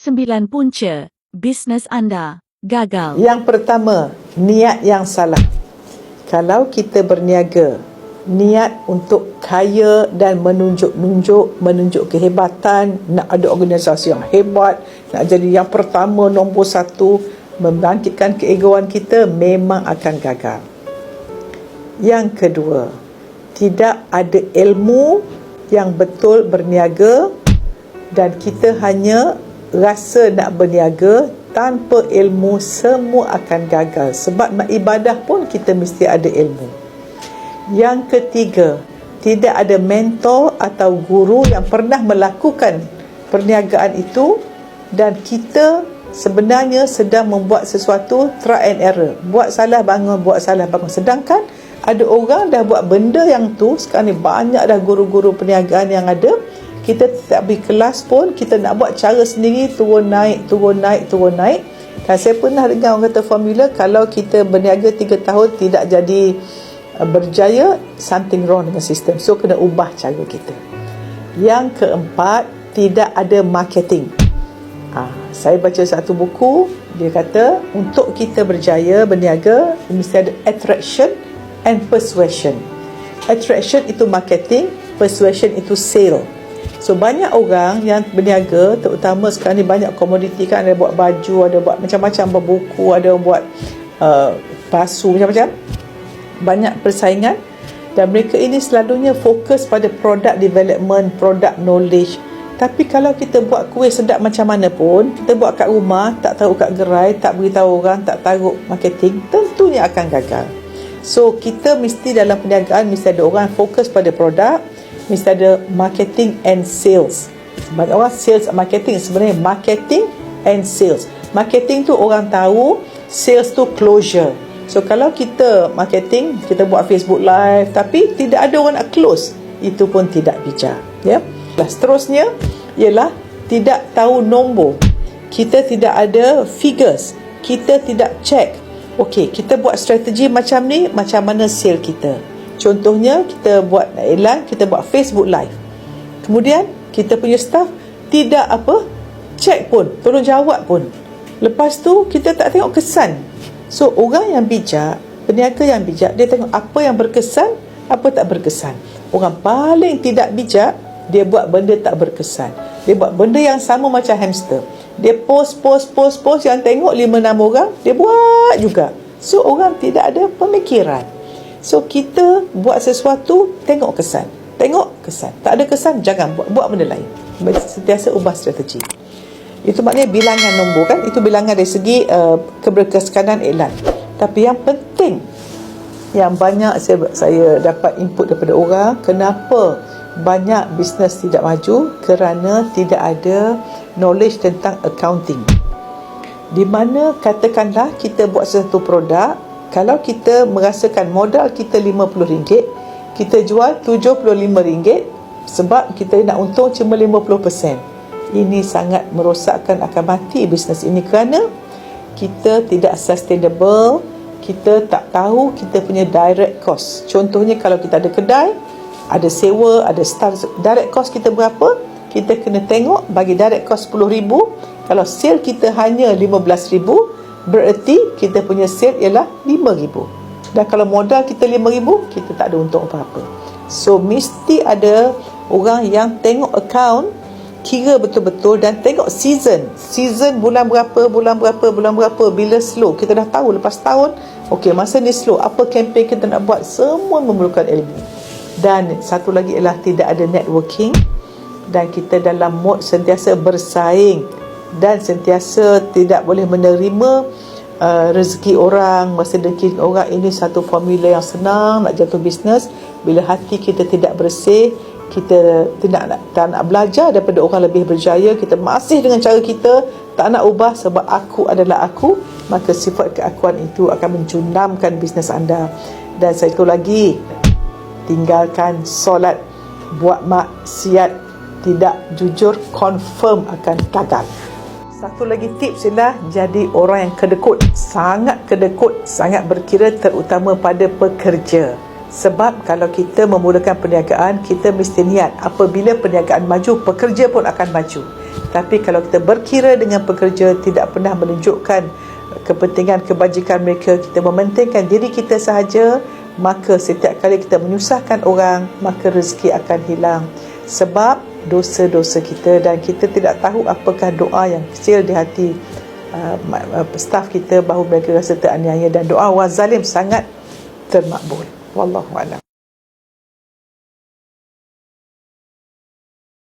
9 punca bisnes anda gagal. Yang pertama, niat yang salah. Kalau kita berniaga, niat untuk kaya dan menunjuk kehebatan, nak ada organisasi yang hebat, nak jadi yang pertama, nombor satu, membangkitkan keegoan kita, memang akan gagal. Yang kedua, tidak ada ilmu yang betul berniaga dan kita hanya rasa nak berniaga tanpa ilmu, semua akan gagal. Sebab nak ibadah pun kita mesti ada ilmu. Yang ketiga, tidak ada mentor atau guru yang pernah melakukan perniagaan itu dan kita sebenarnya sedang membuat sesuatu try and error. Buat salah bangun, buat salah bangun. Sedangkan ada orang dah buat benda yang tu. Sekarang ni banyak dah guru-guru perniagaan yang ada. Kita tak pergi kelas pun, kita nak buat cara sendiri, turun naik. Dan saya pernah dengar orang kata formula, kalau kita berniaga 3 tahun tidak jadi berjaya, something wrong dengan sistem. So kena ubah cara kita. Yang keempat, tidak ada marketing. Saya baca satu buku, dia kata untuk kita berjaya berniaga mesti ada attraction and persuasion. Attraction itu marketing, persuasion itu sale. So banyak orang yang berniaga, terutama sekarang ni banyak komoditi kan, ada buat baju, ada buat macam-macam, berbuku, ada buat pasu, macam-macam. Banyak persaingan dan mereka ini selalunya fokus pada product development, product knowledge. Tapi kalau kita buat kuih sedap macam mana pun, kita buat kat rumah, tak taruh kat gerai, tak beritahu orang, tak taruh marketing, tentunya akan gagal. So kita mesti dalam perniagaan mesti ada orang fokus pada produk, mesti ada marketing and sales. Banyak orang sales and marketing, sebenarnya marketing and sales. Marketing tu orang tahu, sales tu closure. So kalau kita marketing, kita buat Facebook live tapi tidak ada orang nak close, itu pun tidak bijak, ya. Seterusnya ialah tidak tahu nombor. Kita tidak ada figures, kita tidak check. Okey, kita buat strategi macam ni, macam mana sale kita. Contohnya, kita buat iklan, kita buat Facebook live. Kemudian, kita punya staff tidak check pun, tolong jawab pun. Lepas tu, kita tak tengok kesan. So, orang yang bijak, peniaga yang bijak, dia tengok apa yang berkesan, apa tak berkesan. Orang paling tidak bijak, dia buat benda tak berkesan. Dia buat benda yang sama macam hamster. Dia post, yang tengok 5-6 orang, dia buat juga. So, orang tidak ada pemikiran. So, kita buat sesuatu, tengok kesan. Tak ada kesan, jangan buat benda lain. Sentiasa ubah strategi. Itu maknanya bilangan nombor kan. Itu bilangan dari segi keberkesanan iklan. Tapi yang penting, yang banyak saya dapat input daripada orang, kenapa banyak bisnes tidak maju? Kerana tidak ada knowledge tentang accounting. Di mana katakanlah kita buat sesuatu produk, kalau kita merasakan modal kita RM50, kita jual RM75 sebab kita nak untung cuma 50%. Ini sangat merosakkan, akan mati bisnes ini kerana kita tidak sustainable, kita tak tahu kita punya direct cost. Contohnya kalau kita ada kedai, ada sewa, ada staff, direct cost kita berapa? Kita kena tengok, bagi direct cost RM10,000, kalau sale kita hanya RM15,000, bererti kita punya sale ialah RM5,000. Dan kalau modal kita RM5,000, kita tak ada untung apa-apa. So mesti ada orang yang tengok account, kira betul-betul, dan tengok season bulan berapa, bila slow. Kita dah tahu lepas tahun, okey, masa ni slow, apa campaign kita nak buat, semua memerlukan ilmu. Dan satu lagi ialah tidak ada networking, dan kita dalam mode sentiasa bersaing dan sentiasa tidak boleh menerima rezeki orang, masa rezeki orang. Ini satu formula yang senang nak jatuh bisnes. Bila hati kita tidak bersih, kita tak nak belajar daripada orang lebih berjaya, kita masih dengan cara kita, tak nak ubah sebab aku adalah aku, maka sifat keakuan itu akan menjunamkan bisnes anda. Dan satu lagi, tinggalkan solat, buat maksiat, tidak jujur, confirm akan gagal. Satu lagi tips ialah jadi orang yang kedekut, sangat berkira, terutama pada pekerja. Sebab kalau kita memulakan perniagaan, kita mesti niat apabila perniagaan maju, pekerja pun akan maju. Tapi kalau kita berkira dengan pekerja, tidak pernah menunjukkan kepentingan kebajikan mereka, kita mementingkan diri kita sahaja, maka setiap kali kita menyusahkan orang, maka rezeki akan hilang sebab dosa-dosa kita, dan kita tidak tahu apakah doa yang kecil di hati staf kita bahawa mereka rasa teraniaya, dan doa orang zalim sangat termakbul. Wallahu a'lam.